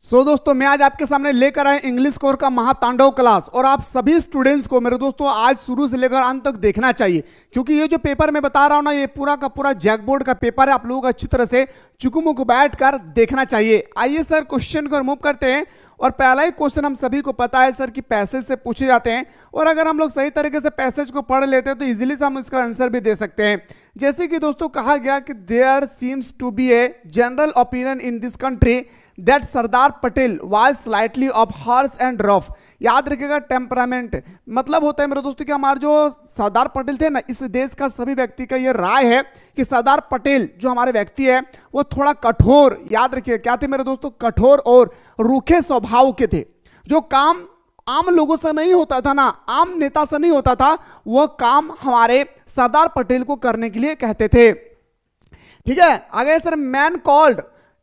दोस्तों मैं आज आपके सामने लेकर आए इंग्लिश कोर का महातांडव क्लास। और आप सभी स्टूडेंट्स को मेरे दोस्तों आज शुरू से लेकर अंत तक देखना चाहिए, क्योंकि ये जो पेपर मैं बता रहा हूं ना, ये पूरा का पूरा जैक बोर्ड का पेपर है। आप लोगों को अच्छी तरह से चुकुमुक बैठ कर देखना चाहिए। आइए सर क्वेश्चन को रिमूव करते हैं। और पहला ही क्वेश्चन हम सभी को पता है सर कि पैसेज से पूछे जाते हैं, और अगर हम लोग सही तरीके से पैसेज को पढ़ लेते हैं तो इजीली से हम इसका आंसर भी दे सकते हैं। जैसे कि दोस्तों कहा गया कि there seems to be a general opinion in this country that Sardar Patel was slightly of harsh and rough. याद रखिएगा, टेम्परामेंट मतलब होता है मेरे दोस्तों कि हमारे जो सरदार पटेल थे ना, इस देश का सभी व्यक्ति का ये राय है कि सरदार पटेल जो हमारे व्यक्ति है वो थोड़ा कठोर, याद रखिए क्या थे मेरे दोस्तों, कठोर और रूखे स्वभाव के थे। जो काम आम लोगों से नहीं होता था ना, आम नेता से नहीं होता था, वो काम हमारे सरदार पटेल को करने के लिए कहते थे। ठीक है, आगे सर मैन कॉल्ड,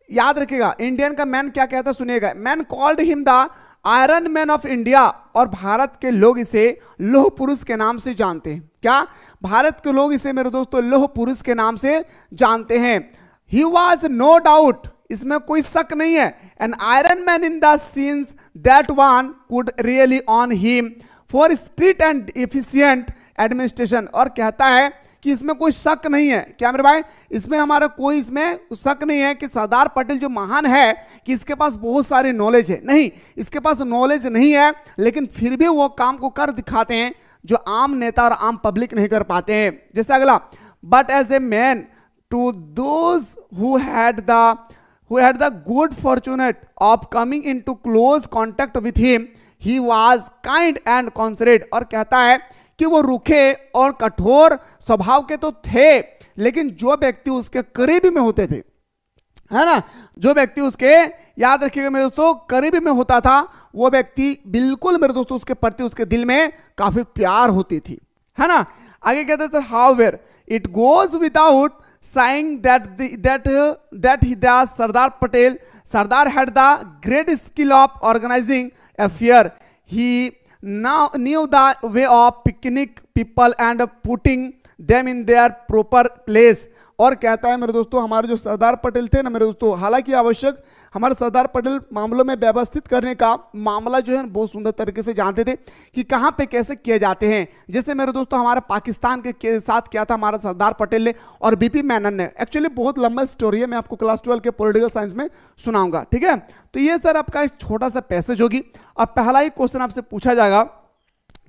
याद रखिएगा इंडियन का मैन क्या कहता है सुनिएगा, man called him the iron man of India. और भारत के लोग इसे लौह पुरुष के नाम से जानते हैं। क्या भारत के लोग इसे मेरे दोस्तों लौह पुरुष के नाम से जानते हैं। ही वॉज नो डाउट, इसमें कोई शक नहीं है, an iron man in the scenes that one could really on him for strict and efficient administration. और कहता है कि इसमें कोई शक नहीं है, क्या मेरे भाई, इसमें हमारा कोई इसमें शक नहीं है कि सरदार पटेल जो महान है कि इसके पास बहुत सारी नॉलेज है। नहीं, इसके पास नॉलेज नहीं है, लेकिन फिर भी वो काम को कर दिखाते हैं जो आम नेता और आम पब्लिक नहीं कर पाते हैं। जैसे अगला, but as a man to those who had the good fortunate of coming into close contact with him he was kind and considerate. और कहता है कि वो रूखे और कठोर स्वभाव के तो थे, लेकिन जो व्यक्ति उसके करीबी में होते थे, है ना, जो व्यक्ति उसके, याद रखिएगा मेरे दोस्तों, करीबी में होता था, वो व्यक्ति बिल्कुल मेरे दोस्तों उसके प्रति उसके दिल में काफी प्यार होती थी, है ना। आगे कहते हैं sir, however it goes without saying that Sardar Patel had the great skill of organizing affair. He now knew the way of picking people and putting them in their proper place. और कहता है मेरे दोस्तों, हमारे जो सरदार पटेल थे ना मेरे दोस्तों, हालांकि आवश्यक हमारे सरदार पटेल मामलों में व्यवस्थित करने का मामला जो है बहुत सुंदर तरीके से जानते थे कि कहां पे कैसे किए जाते हैं। जैसे मेरे दोस्तों हमारे पाकिस्तान के साथ किया था हमारा सरदार पटेल ने और बीपी मेनन ने। एक्चुअली बहुत लंबा स्टोरी है, मैं आपको क्लास 12 के पॉलिटिकल साइंस में सुनाऊंगा। ठीक है, तो ये सर आपका एक छोटा सा पैसेज होगी। और पहला ही क्वेश्चन आपसे पूछा जाएगा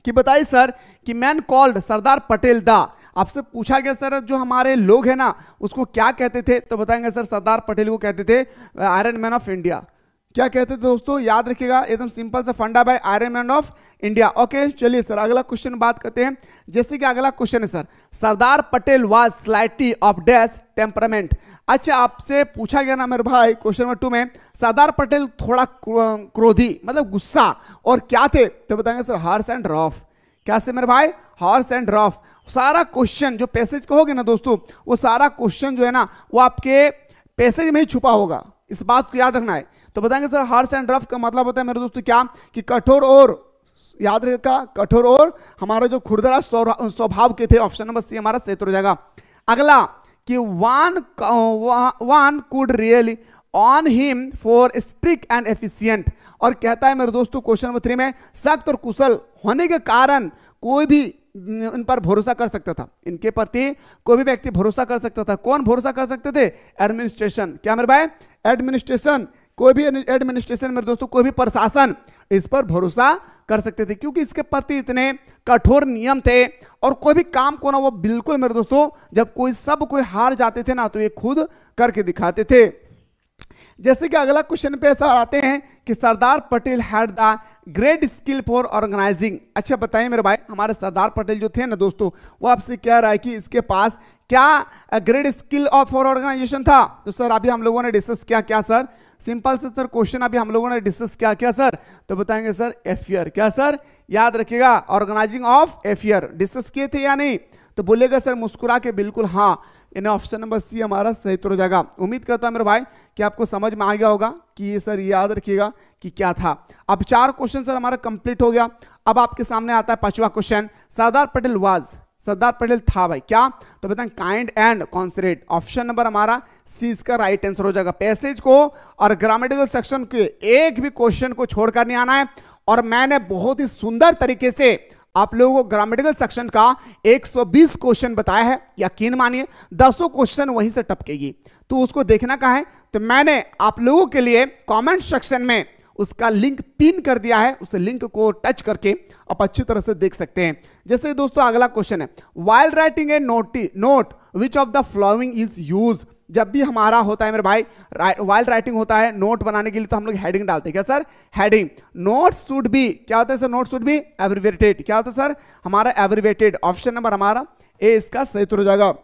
कि बताइए सर कि man called Sardar Patel the, आपसे पूछा गया सर जो हमारे लोग हैं ना उसको क्या कहते थे, तो बताएंगे सर सरदार पटेल को कहते थे आयरन मैन ऑफ इंडिया। क्या कहते थे दोस्तों, याद रखिएगा, एकदम सिंपल सा फंडा by iron man of India. Okay, चलिए सर अगला क्वेश्चन बात करते हैं। जैसे कि अगला क्वेश्चन है sir, Sardar Patel was slightly of dash temperament. अच्छा, आपसे पूछा गया ना मेरे भाई क्वेश्चन नंबर 2 में, सरदार पटेल थोड़ा क्रोधी मतलब गुस्सा और क्या थे, तो बताएंगे सर हार्श एंड रफ। क्या से मेरे भाई, हार्श एंड रफ। सारा क्वेश्चन जो पैसेज कहोगे ना दोस्तों, वो सारा क्वेश्चन जो है ना वो आपके पैसेज में ही छुपा होगा, इस बात को याद रखना है। तो बताएंगे सर हार्श एंड रफ का मतलब होता है मेरे दोस्तों क्या, कि कठोर और, याद रखिएगा कठोर और हमारा जो खुरदरा स्वभाव के थे। ऑप्शन नंबर सी हमारा सही हो जाएगा। अगला कि one could really on him for strict and efficient. और कहता है मेरे दोस्तों क्वेश्चन नंबर 3 में, सख्त और कुशल होने के कारण कोई भी इन पर भरोसा कर सकता था, इनके प्रति कोई भी व्यक्ति भरोसा कर सकता था। कौन भरोसा कर सकते थे, एडमिनिस्ट्रेशन। क्या मेरे भाई, एडमिनिस्ट्रेशन, कोई भी एडमिनिस्ट्रेशन मेरे दोस्तों, कोई भी प्रशासन इस पर भरोसा कर सकते थे, क्योंकि इसके प्रति इतने कठोर नियम थे। और कोई भी काम को ना वो बिल्कुल मेरे दोस्तों, जब कोई हार जाते थे ना तो ये खुद करके दिखाते थे। जैसे कि अगला क्वेश्चन पे ऐसा आते हैं कि Sardar Patel had the great skill for organizing. अच्छा बताइए मेरे भाई, हमारे सरदार पटेल जो थे ना दोस्तों, वो आपसे कह रहा है कि इसके पास क्या ग्रेट स्किल फॉर ऑर्गेनाइजेशन था। तो सर अभी हम लोगों ने डिस्कस किया, क्या सर, सिंपल से सर क्वेश्चन अभी हम लोगों ने डिस्कस क्या सर, तो बताएंगे सर एफेयर। क्या सर, याद रखिएगा ऑर्गेनाइजिंग ऑफ एफेयर डिस्कस किए थे या नहीं, तो बोलेगा सर मुस्कुरा के बिल्कुल हाँ। इन्हें ऑप्शन नंबर सी हमारा सही हो जाएगा। उम्मीद करता हूं मेरे भाई कि आपको समझ में आ गया होगा कि ये सर याद रखिएगा कि क्या था। अब 4 क्वेश्चन सर हमारा कंप्लीट हो गया। अब आपके सामने आता है 5वां question, Sardar Patel was Sardar Patel था भाई, क्या? तो बताएं काइंड एंड कॉन्सिडरेट। ऑप्शन नंबर हमारा सी इसका राइट आंसर हो जाएगा। पैसेज को और ग्रामेटिकल सेक्शन के एक भी क्वेश्चन को छोड़कर नहीं आना है, और मैंने बहुत ही सुंदर तरीके से आप लोगों को ग्रामेटिकल सेक्शन का 120 क्वेश्चन बताया है। यकीन मानिए 10 क्वेश्चन वहीं से टपकेगी, तो उसको देखना कहाँ है, तो मैंने आप लोगों के लिए कमेंट सेक्शन में उसका लिंक पिन कर दिया है, उस लिंक को टच करके आप अच्छी तरह से देख सकते हैं। जैसे दोस्तों अगला क्वेश्चन है, while writing a note which of the following is use. जब भी हमारा होता है मेरे भाई वाइल राइटिंग होता है नोट बनाने के लिए, तो हम लोग हेडिंग डालते हैं। क्या sir? Heading. Note should be, क्या होता है sir? Note should be abbreviated. क्या होता है सर? हमारा एब्रिविएटेड। ऑप्शन नंबर हमारा ए इसका सही उत्तर हो जाएगा।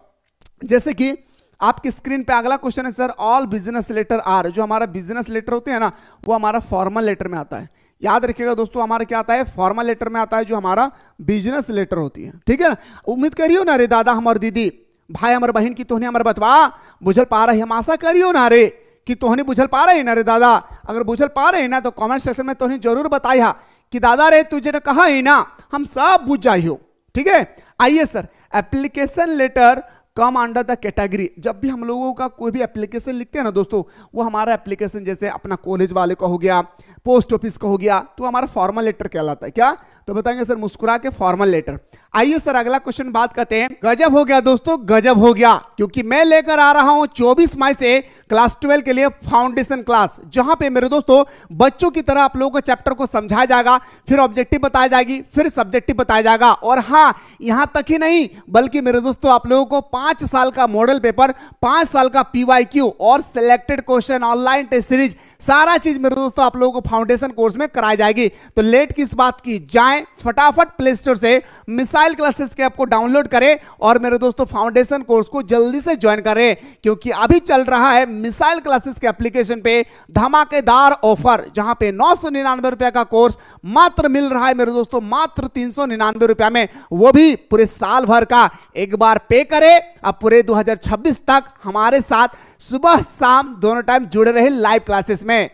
जैसे कि आपकी स्क्रीन पे अगला क्वेश्चन है sir, all business letter are. जो हमारा बिजनेस लेटर होते हैं ना, वो हमारा फॉर्मल लेटर में आता है। याद रखिएगा दोस्तों, हमारा क्या आता है? फॉर्मल लेटर में आता है, जो हमारा बिजनेस लेटर होती है। ठीक है ना? उम्मीद करियो ना रे दादा हमार दीदी, भाई हमार बहन की तोहनी हमार बतवा बुझल पा रही, हम आशा करियो ना रे कि तोहनी बुझल पा रही ना रे दादा। अगर बुझल पा रहे ना तो कमेंट सेक्शन में तोहनी जरूर बताई हा कि दादा रे तुझे ने कहा ही ना, हम सब बुझ जाइयो। ठीक है, आइए sir, application letter come under the category. जब भी हम लोगों का कोई भी एप्लीकेशन लिखते हैं ना दोस्तों, वो हमारा एप्लीकेशन जैसे अपना कॉलेज वाले का हो गया, पोस्ट ऑफिस का हो गया, तो हमारा फॉर्मल लेटर कहलाता है। क्या? तो बताएंगे सर मुस्कुरा के फॉर्मल लेटर। आइए सर अगला क्वेश्चन बात करते हैं। गजब हो गया दोस्तों, गजब हो गया, क्योंकि मैं लेकर आ रहा हूं 24 मई से क्लास 12 के लिए फाउंडेशन क्लास, जहां पे मेरे दोस्तों बच्चों की तरह आप लोगों को चैप्टर को समझाया जाएगा, फिर ऑब्जेक्टिव बताया जाएगी, फिर सब्जेक्टिव बताया जाएगा। और हाँ, यहां तक ही नहीं, बल्कि मेरे दोस्तों आप लोगों को 5 साल का मॉडल पेपर, 5 साल का PYQ और selected question, online test series, सारा चीज मेरे दोस्तों आप लोगों को फाउंडेशन कोर्स में कराई जाएगी। तो लेट किस बात की, जाएं फटाफट प्ले स्टोर से मिसाइल क्लासेस के ऐप को डाउनलोड करें और मेरे दोस्तों फाउंडेशन कोर्स को जल्दी से ज्वाइन करें, क्योंकि अभी चल रहा है मिसाइल क्लासेस के एप्लीकेशन पे धमाकेदार ऑफर, जहां पे 999 रुपए का कोर्स मात्र मिल रहा है मेरे दोस्तों मात्र 399 रुपए में, वो भी पूरे साल भर का। एक बार पे करें, अब पूरे 2026 तक हमारे साथ सुबह शाम दोनों टाइम जुड़े रहे लाइव क्लासेस में।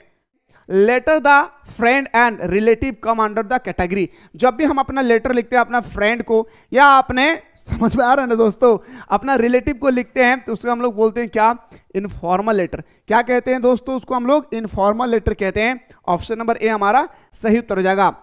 Letter the friend and relative come under the category. जब भी हम अपना लेटर लिखते हैं अपना फ्रेंड को, या अपने, समझ में आ रहा है ना दोस्तों, अपना रिलेटिव को लिखते हैं, तो उसको हम लोग बोलते हैं क्या? Informal letter. क्या कहते हैं दोस्तों? उसको हम लोग इनफॉर्मल लेटर कहते हैं। ऑप्शन नंबर ए हमारा सही उत्तर हो जाएगा।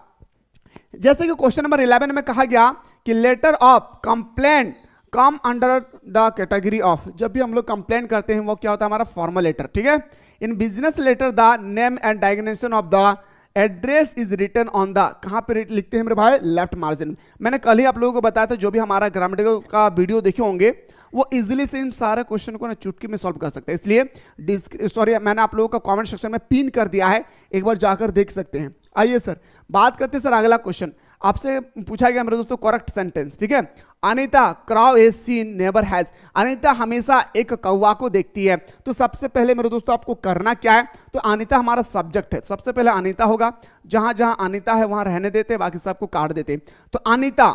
जैसे कि क्वेश्चन नंबर 11 में कहा गया कि letter of complaint come under the category of. जब भी हम लोग कंप्लेंट करते हैं वो क्या होता है? हमारा फॉर्मल लेटर। ठीक है, in business letter the name and designation of the address is written on the, कहां पे लिखते हैं मेरे भाई? Left margin. मैंने कल ही आप लोगों को बताया था, जो भी हमारा ग्रामेटिकल का वीडियो देखे होंगे वो इजीली से इन सारे क्वेश्चन को ना चुटकी में सॉल्व कर सकते हैं। इसलिए मैंने आप लोगों का कमेंट सेक्शन में पिन कर दिया है, एक बार जाकर देख सकते हैं। आइए सर बात करते हैं सर अगला क्वेश्चन। आपसे पूछा गया मेरे दोस्तों करेक्ट सेंटेंस। ठीक है, Anita crow is seen never has. Anita हमेशा एक कौवा को देखती है। तो सबसे पहले मेरे दोस्तों आपको करना क्या है? तो अनीता हमारा सब्जेक्ट है, सबसे पहले अनीता होगा, जहां जहां अनीता है वहां रहने देते, बाकी सबको काट देते। तो अनीता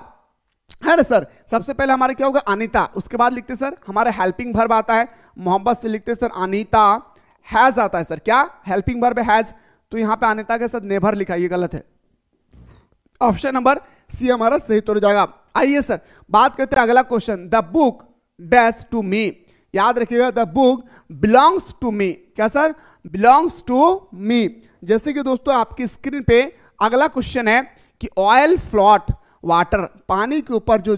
है ना सर, सबसे पहले हमारे क्या होगा? अनीता। उसके बाद लिखते सर हमारा हेल्पिंग वर्ब आता है, मोहब्बत से लिखते सर अनीता हैज आता है सर। क्या? Helping verb has. तो यहां पे अनीता के साथ नेवर लिखा, ये गलत है। ऑप्शन नंबर सी हमारा सही उत्तर हो जाएगा। आइए सर बात करते हैं अगला question. The book dash to me. याद रखिएगा, the book belongs to me. क्या सर? बिलोंग्स टू मी। जैसे कि दोस्तों आपकी स्क्रीन पे अगला क्वेश्चन है कि ऑयल फ्लोट वाटर, पानी के ऊपर जो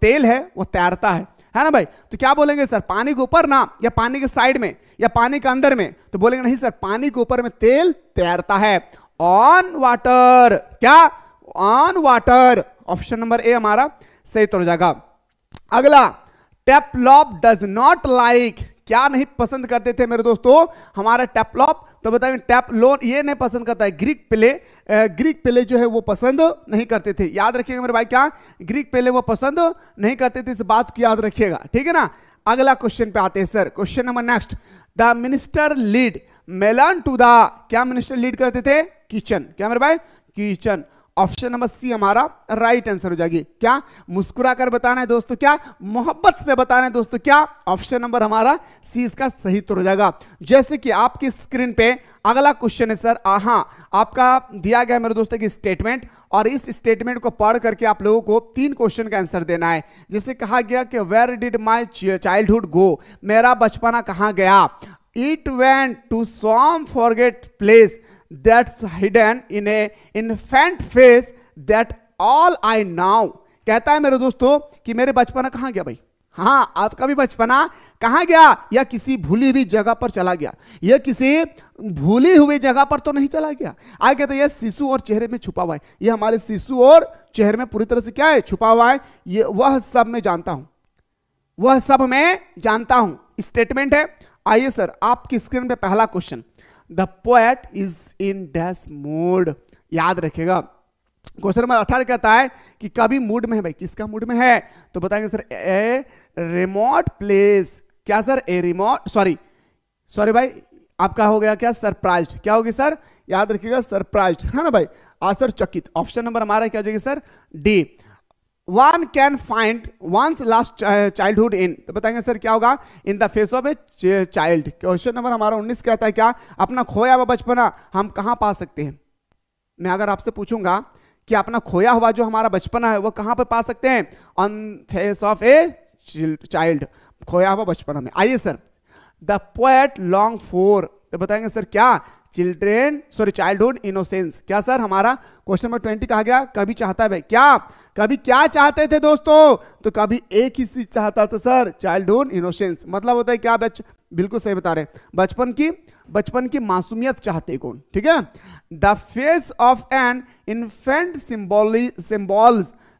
तेल है वो तैरता है ना भाई? तो क्या बोलेंगे सर? पानी के ऊपर ना, या पानी के साइड में, या पानी के अंदर में? तो बोलेंगे नहीं सर, पानी के ऊपर में तेल तैरता है, ऑन वाटर। क्या? On water. ऑप्शन नंबर ए हमारा सही उत्तर हो जाएगा। अगला, टेपलॉप डज नॉट लाइक। क्या नहीं पसंद करते थे मेरे दोस्तों? हमारा टेपलॉप। तो बताएंगे टेपलोन ये नहीं पसंद करता है। ग्रीक प्ले जो है वो पसंद नहीं करते थे। याद रखिएगा मेरे भाई, क्या? ग्रीक प्ले वो पसंद नहीं करते थे, इस बात को याद रखिएगा। ठीक है ना? अगला क्वेश्चन पे आते हैं sir. Question number next, the minister lead melon to the. क्या मिनिस्टर लीड करते थे? किचन। क्या मेरे भाई? किचन। ऑप्शन नंबर सी हमारा राइट आंसर हो जाएगी। क्या मुस्कुरा कर बताना है दोस्तों, क्या मोहब्बत से बताना है दोस्तों, क्या ऑप्शन नंबर हमारा सी इसका सही उत्तर हो जाएगा। जैसे कि आपकी स्क्रीन पे अगला क्वेश्चन है सर, आपका दिया गया मेरे दोस्तों की स्टेटमेंट, और इस स्टेटमेंट को पढ़ करके आप लोगों को 3 क्वेश्चन का आंसर देना है। जैसे कहा गया कि where did my childhood go, मेरा बचपना कहाँ गया। It went to some forget place that's hidden in a infant face that all I now, कहता है मेरे दोस्तों कि मेरे बचपना कहां गया भाई। हाँ, आपका भी बचपना कहां गया, या किसी भूली हुई जगह पर चला गया, या किसी भूली हुई जगह पर तो नहीं चला गया। आगे कहते हैं यह शिशु और चेहरे में छुपा हुआ है, ये हमारे शिशु और चेहरे में पूरी तरह से क्या है, छुपा हुआ है। ये वह सब मैं जानता हूं, वह सब मैं जानता हूं, स्टेटमेंट है। आइए सर आपकी स्क्रीन पे पहला question, the poet is in dash mood, याद रखिएगा। क्वेश्चन नंबर 18 कहता है कि कभी मूड में है भाई, किसका मूड में है, तो बताएंगे सर ए रिमोट प्लेस, क्या सर ए रिमोट, सॉरी भाई आपका हो गया क्या सरप्राइज्ड, क्या होगी सर, याद रखिएगा सरप्राइज्ड, है ना भाई, आश्चर्यचकित। ऑप्शन नंबर हमारा क्या हो जाएगी सर डी, one can find one's last childhood in, तो बताएंगे सर क्या होगा, in the face of a child. Question number हमारा 19 कहता है क्या, अपना खोया हुआ बचपना हम कहां पा सकते हैं। मैं अगर आपसे पूछूंगा कि अपना खोया हुआ जो हमारा बचपना है वो कहां पे पा सकते हैं, on face of a child, खोया हुआ बचपना में। आइए sir, the poet long for, तो बताएंगे सर क्या, चाइल्डहुड इनोसेंस, क्या सर हमारा क्वेश्चन नंबर 20 कहा गया, कभी चाहता है भाई, क्या कभी क्या चाहते थे दोस्तों, तो कभी एक ही चीज चाहता था सर, चाइल्डहुड इनोसेंस, मतलब होता है क्या बिल्कुल सही बता रहे, बचपन की मासूमियत चाहते कौन, ठीक है। The face of an infant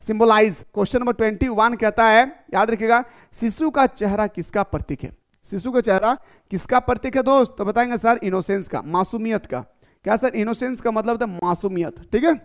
symbolize, question number 21 कहता है, याद रखिएगा, शिशु का चेहरा किसका प्रतीक है, शिशु का चेहरा किसका प्रतीक है दोस्त, तो बताएंगे सर इनोसेंस का, मासूमियत का, क्या सर इनोसेंस का मतलब होता है मासूमियत, ठीक है।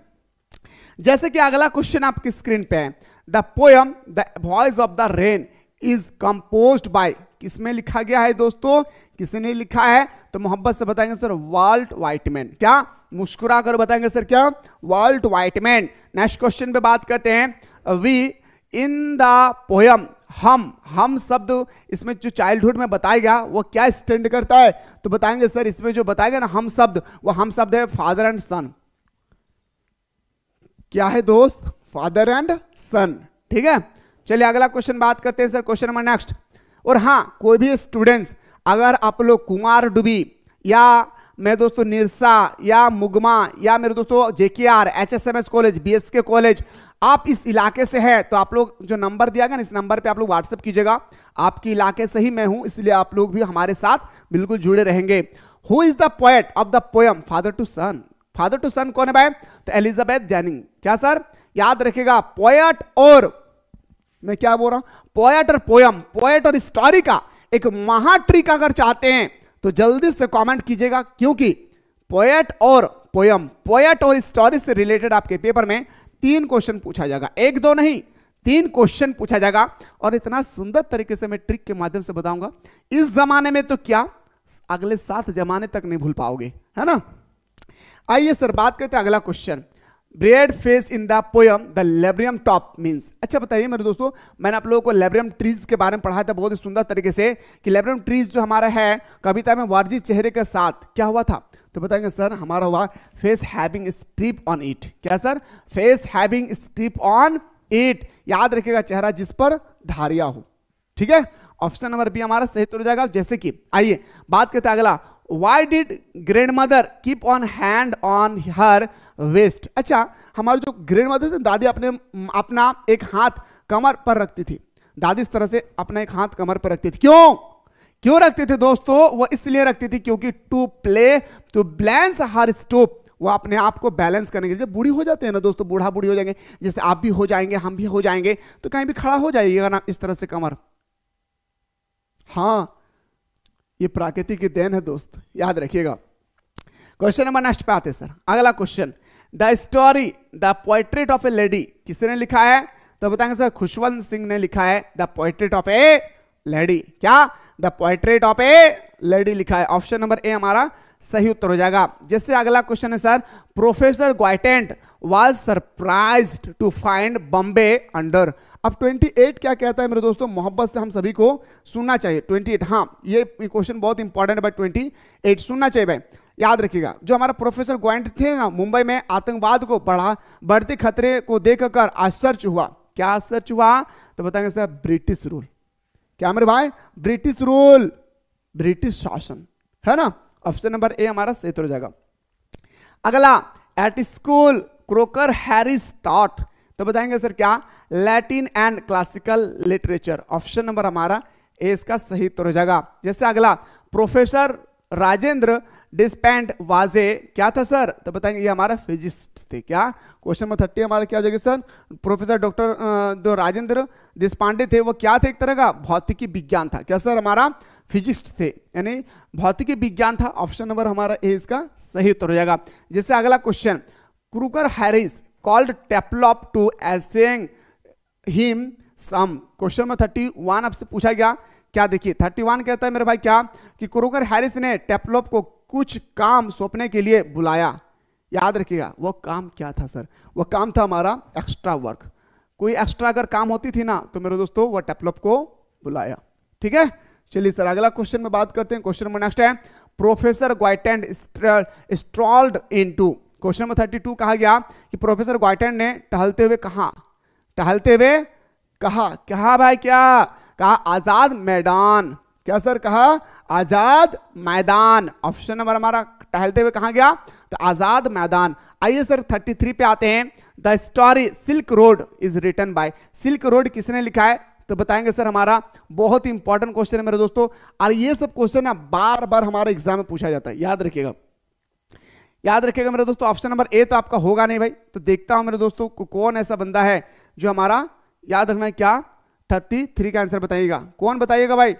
जैसे कि अगला क्वेश्चन आपकी स्क्रीन पे है, the poem the voice of the rain is composed bye, किसमें लिखा गया है दोस्तों, किसने लिखा है, तो मोहब्बत से बताएंगे सर वाल्ट व्हाइटमैन, क्या मुस्कुरा कर बताएंगे सर क्या, वाल्ट व्हाइटमैन। नेक्स्ट क्वेश्चन पे बात करते हैं, वी इन द पोयम, हम शब्द इसमें जो चाइल्डहुड में बताएगा वो क्या स्टैंड करता है, तो बताएंगे सर इसमें जो बताएगा ना हम शब्द, वो हम शब्द है फादर एंड सन, क्या है दोस्त, फादर एंड सन, ठीक है। चलिए अगला क्वेश्चन बात करते हैं सर, क्वेश्चन नंबर नेक्स्ट। और हाँ, कोई भी स्टूडेंट्स अगर आप लोग कुमार डुबी या मेरे दोस्तों निरसा या मुगमा या मेरे दोस्तों जेकेआर, एचएसएमएस कॉलेज, बीएसके कॉलेज, आप इस इलाके से हैं, तो आप लोग जो नंबर दिया गया ना, इस नंबर पे आप लोग व्हाट्सएप कीजिएगा, आपके इलाके से ही मैं हूं, इसलिए आप लोग भी हमारे साथ बिल्कुल जुड़े रहेंगे। Who is the poet of the poem father to son, father to son कौन है भाई, तो एलिजाबेथ जैनिंग, क्या सर, याद रखेगा पोएट, और मैं क्या बोल रहा हूं, पोएट और पोयम, पोएट और स्टोरी का एक महाट्रिक अगर चाहते हैं तो जल्दी से कमेंट कीजिएगा, क्योंकि पोएट और पोयम, पोएट और स्टोरी से रिलेटेड आपके पेपर में 3 क्वेश्चन पूछा जाएगा, 1-2 नहीं 3 क्वेश्चन पूछा जाएगा, और इतना सुंदर तरीके से मैं ट्रिक के माध्यम से बताऊंगा, इस जमाने में तो क्या अगले 7 जमाने तक नहीं भूल पाओगे, है ना। आइए सर बात करते हैं अगला question, bread face in the poem the laburnum top means. अच्छा बताइए मेरे दोस्तों, मैंने आप लोगों को लेब्रियम ट्रीज के बारे में पढ़ाया था बहुत ही सुंदर तरीके से, कि लेब्रियम ट्रीज जो हमारा है कविता में वर्जित चेहरे के साथ क्या हुआ था, तो बताएंगे सर हमारा हुआ face having strip on it, क्या sir, face having strip on it, याद रखिएगा चेहरा जिस पर धारिया हो, ठीक है। ऑप्शन नंबर बी हमारा सही हो जाएगा। जैसे कि आइए बात करते हैं अगला, Why did grandmother keep on hand on her waist? अच्छा, हमारी जो ग्रैंडमदर थी दादी अपना एक हाथ कमर पर रखती थी, दादी इस तरह से अपना एक हाथ कमर पर रखती थी, क्यों रखती थी दोस्तों, वो इसलिए रखती थी क्योंकि टू बैलेंस हर स्टोप, वो अपने आप को बैलेंस करने के लिए, जब बूढ़ी हो जाते हैं ना दोस्तों, बूढ़ा बूढ़ी हो जाएंगे, जैसे आप भी हो जाएंगे हम भी हो जाएंगे, तो कहीं भी खड़ा हो जाइएगा ना इस तरह से कमर, हाँ ये प्राकृति की देन है दोस्त, याद रखिएगा। क्वेश्चन नंबर नेक्स्ट पे आते हैं सर, अगला question, the story the portrait of a lady, किसने लिखा है, तो बताएंगे सर खुशवंत सिंह ने लिखा है the portrait of a lady, क्या the portrait of a lady लिखा है, ऑप्शन नंबर ए हमारा सही उत्तर हो जाएगा। जैसे अगला क्वेश्चन है sir, professor Gaitonde was surprised to find Bombay under. अब 28 क्या कहता है मेरे दोस्तों, मोहब्बत से हम सभी को सुनना चाहिए। 28, हाँ ये क्वेश्चन बहुत इंपॉर्टेंट है भाई, 28 सुनना चाहिए भाई, याद रखिएगा। जो हमारा प्रोफेसर ग्वाइंट थे ना, मुंबई में आतंकवाद को बढ़ते खतरे को देखकर आश्चर्य हुआ। क्या आश्चर्य हुआ तो बताएंगे सर, ब्रिटिश रूल। क्या मेरे भाई, ब्रिटिश रूल, ब्रिटिश शासन, है ना। ऑप्शन नंबर ए हमारा सही हो जाएगा। अगला, at school croaker Harris taught, तो बताएंगे सर क्या, Latin and classical literature. Option number हमारा ए इसका सही उत्तर हो जाएगा। जैसे अगला, प्रोफेसर राजेंद्र डिस्पेंड वाजे क्या था सर, तो बताएंगे ये हमारा फिजिस्ट थे। क्या, क्वेश्चन नंबर 30 हमारा क्या हो जाएगा सर, प्रोफेसर डॉक्टर जो राजेंद्र देशपांडे थे वो क्या थे, एक तरह का भौतिकी विज्ञान था। क्या सर, हमारा फिजिस्ट थे, यानी भौतिकी विज्ञान था। ऑप्शन नंबर हमारा ए इसका सही उत्तर हो जाएगा। जैसे अगला question, Crocker Harris called Taplow to एसेंग हिम सम। क्वेश्चन नंबर 31 आपसे पूछा गया, क्या देखिए 31 कहता है मेरे भाई क्या, कि क्रूकर हैरिस ने टेप्लॉप को कुछ काम सौंपने के लिए बुलाया। याद रखिएगा वो काम क्या था सर, वो काम था हमारा एक्स्ट्रा वर्क। कोई एक्स्ट्रा अगर काम होती थी ना तो मेरे दोस्तों वो टेप्लॉप को बुलाया। ठीक है, चलिए सर अगला क्वेश्चन में बात करते हैं। क्वेश्चन नंबर नेक्स्ट है, प्रोफेसर ग्वाइटेंड स्ट्रॉल्ड इनटू। क्वेश्चन नंबर 32 कहा गया कि प्रोफेसर ग्वाइटेंड ने टहलते हुए कहा, टहलते हुए कहा, क्या भाई क्या कहा, आजाद मैदान। क्या सर, कहा आजाद मैदान। ऑप्शन नंबर हमारा टहलते हुए कहा गया, तो आजाद मैदान। आइए सर 33 पे आते हैं। The story Silk Road is written by, Silk Road किसने लिखा है, तो बताएंगे सर हमारा बहुत ही इंपॉर्टेंट क्वेश्चन है मेरे दोस्तों। और ये सब क्वेश्चन ना बार बार हमारे एग्जाम में पूछा जाता है, याद रखिएगा, याद रखिएगा मेरे दोस्तों। ऑप्शन नंबर ए तो आपका होगा नहीं भाई, तो देखता हूं मेरे दोस्तों कौन ऐसा बंदा है जो हमारा, याद रखना है क्या, 33 का आंसर बताइएगा। कौन बताइएगा भाई,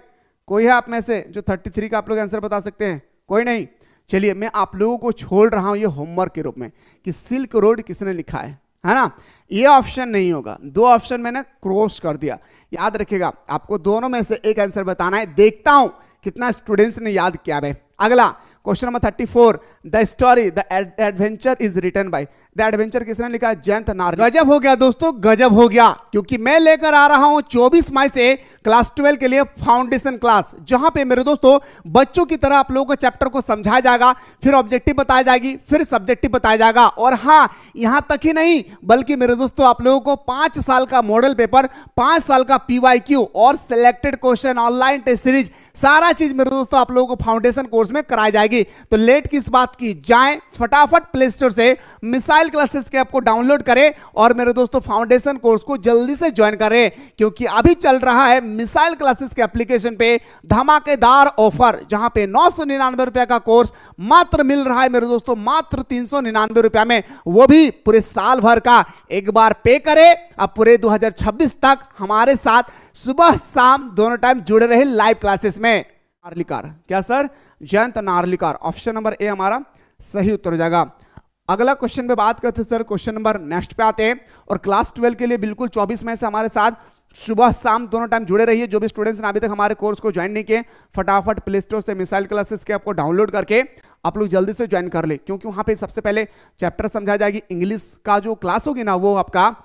कोई है आप में से जो 33 का आप लोग आंसर बता सकते हैं, कोई नहीं। चलिए मैं आप लोगों को छोड़ रहा हूं ये होमवर्क के रूप में कि सिल्क रोड किसने लिखा है ना। ये ऑप्शन नहीं होगा, 2 ऑप्शन मैंने क्रॉस कर दिया। याद रखिएगा आपको दोनों में से एक आंसर बताना है, देखता हूं कितना स्टूडेंट्स ने याद किया है। अगला question number 34, the story the adventure is written by, the adventure किसने लिखा, जयंत नारली। गजब हो गया दोस्तों, गजब हो गया, क्योंकि मैं लेकर आ रहा हूं 24 मई से क्लास 12 के लिए फाउंडेशन क्लास, जहां पे मेरे दोस्तों बच्चों की तरह आप लोगों को चैप्टर को समझाया जाएगा, फिर ऑब्जेक्टिव बताया जाएगी, फिर सब्जेक्टिव बताया जाएगा। और हां, यहां तक ही नहीं बल्कि मेरे दोस्तों आप लोगों को 5 साल का मॉडल पेपर, 5 साल का PYQ और selected question, online test series, सारा चीज मेरे दोस्तों आप लोगों को फाउंडेशन कोर्स में कराई जाएगी। तो लेट किस बात की, जाएं फटाफट प्ले स्टोर से मिसाइल क्लासेस के ऐप को डाउनलोड करें और मेरे दोस्तों फाउंडेशन कोर्स को जल्दी से ज्वाइन करें, क्योंकि अभी चल रहा है मिसाइल क्लासेस के एप्लीकेशन पे धमाकेदार ऑफर, जहां पे 999 रुपए का कोर्स मात्र मिल रहा है मेरे दोस्तों, मात्र 399 रुपए में, वो भी पूरे साल भर का। एक बार पे करें, अब पूरे 2026 तक हमारे साथ सुबह शाम दोनों टाइम जुड़े रहे लाइव क्लासेस में। नार्लिकार, क्या sir, Jayant Narlikar. Option number ए हमारा सही उत्तर हो जाएगा। अगला क्वेश्चन पे बात करते हैं सर, क्वेश्चन नंबर नेक्स्ट पे आते हैं। और क्लास 12 के लिए बिल्कुल 24 मई से हमारे साथ सुबह शाम दोनों टाइम जुड़े रहिए। जो भी स्टूडेंट्स ने अभी तक हमारे कोर्स को ज्वाइन नहीं किए, फटाफट प्ले स्टोर से मिसाइल क्लासेस के आपको डाउनलोड करके आप लोग जल्दी से ज्वाइन कर ले, क्योंकि वहां पे सबसे पहले चैप्टर समझाई जाएगी। इंग्लिश का जो क्लास होगी ना, वो आपका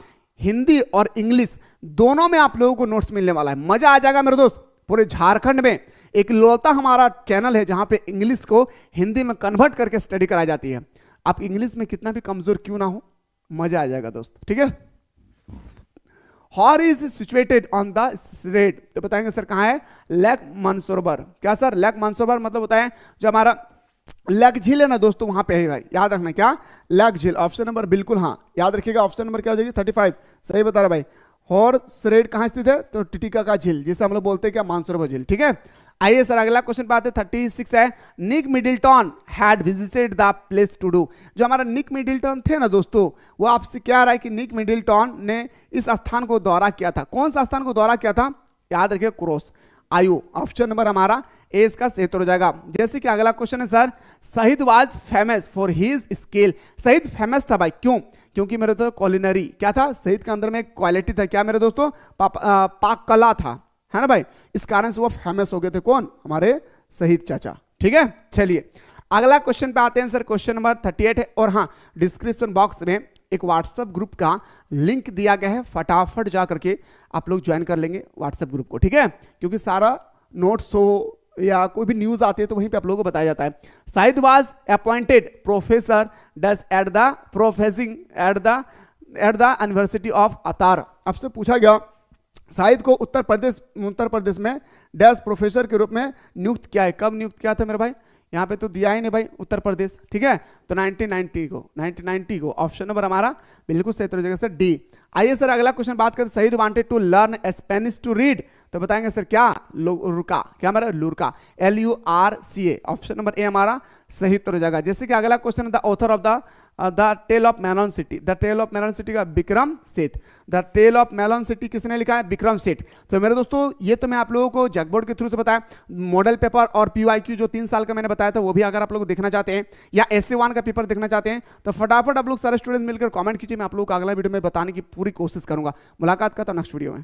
हिंदी और इंग्लिश दोनों में आप लोगों को नोट्स मिलने वाला है, मजा आ जाएगा मेरे दोस्त। पूरे झारखंड में एक लौता हमारा चैनल है जहां पे इंग्लिश को हिंदी में कन्वर्ट करके स्टडी कराई जाती है। आप इंग्लिश में कितना भी कमजोर क्यों ना हो, मजा आ जाएगा दोस्त, ठीक है। हॉर is situated on the strait, तो बताएंगे सर कहां है, लेक मानसरोवर। क्या सर, लेक मानसरोवर मतलब होता है जो हमारा लेक झील है ना दोस्तों, वहां पे है भाई, याद रखना क्या, लेक झील। ऑप्शन नंबर बिल्कुल हाँ, याद रखिएगा। ऑप्शन नंबर क्या हो जाएगी, 35, सही बता रहा भाई। हॉर स्ट्रेट कहां स्थित है, तो टिटिका का झील, जिसे हम लोग बोलते हैं क्या, मानसरोवर झील, ठीक है। आइए सर अगला क्वेश्चन पे आते हैं। 36 है, Nick Middleton had visited the place to do. जो हमारा निक मिडिल्टन थे ना दोस्तों, वो आपसे क्या रहा है कि निक मिडिल्टन ने इस स्थान को दौरा किया था। कौन सा स्थान को दौरा किया था, याद रखिए, क्रोस आयु। ऑप्शन नंबर हमारा ए इसका सही हो जाएगा। जैसे कि अगला क्वेश्चन है सर, शहीद was famous for his skill. शहीद फेमस था भाई, क्यों, क्योंकि मेरे दोस्तों कॉलिनरी क्या था, शहीद के अंदर में एक क्वालिटी था, क्या मेरे दोस्तों, पाक कला था, है ना भाई। इस कारण से वो फेमस हो गए थे, कौन, हमारे शहीद चाचा, ठीक है। चलिए अगला क्वेश्चन पे आते हैं सर, क्वेश्चन नंबर 38 है। और हाँ, डिस्क्रिप्शन बॉक्स में एक व्हाट्सएप ग्रुप का लिंक दिया गया है, फटाफट जा करके आप लोग ज्वाइन कर लेंगे व्हाट्सएप ग्रुप को, ठीक है, क्योंकि सारा नोट्स हो या कोई भी न्यूज आती है तो वहीं पे आप लोगों को बताया जाता है। Shahid was appointed professor does at the professing at the university of अतार। आपसे पूछा गया शाहिद को उत्तर प्रदेश में डैश प्रोफेसर के रूप में नियुक्त किया है। कब नियुक्त किया था मेरे भाई? यहाँ पे तो दिया ही नहीं भाई, उत्तर प्रदेश, ठीक है, तो 1990 को ऑप्शन नंबर हमारा बिल्कुल सही तरीके से डी। आइए सर अगला क्वेश्चन बात करते। Shahid wanted to learn Spanish to read, तो बताएंगे सर क्या? लुरका, क्या हमारा? लुरका, LURCA, ऑप्शन नंबर ए हमारा सही उत्तर हो जाएगा। जैसे कि अगला question, the author of the tale of melon city, the tale of melon city का Vikram Seth. The tale of melon city किसने लिखा है? विक्रम सेठ। तो मेरे दोस्तों ये तो मैं आप लोगों को जैकबोर्ड के थ्रू से बताया, मॉडल पेपर और PYQ जो 3 साल का मैंने बताया था वो भी अगर आप लोग देखना चाहते हैं या SA1 का पेपर देखना चाहते हैं तो फटाफट आप लोग सारे स्टूडेंट्स मिलकर कमेंट कीजिए, मैं आप लोगों को अगला वीडियो में बताने की पूरी कोशिश करूंगा। मुलाकात करता हूं नेक्स्ट वीडियो में।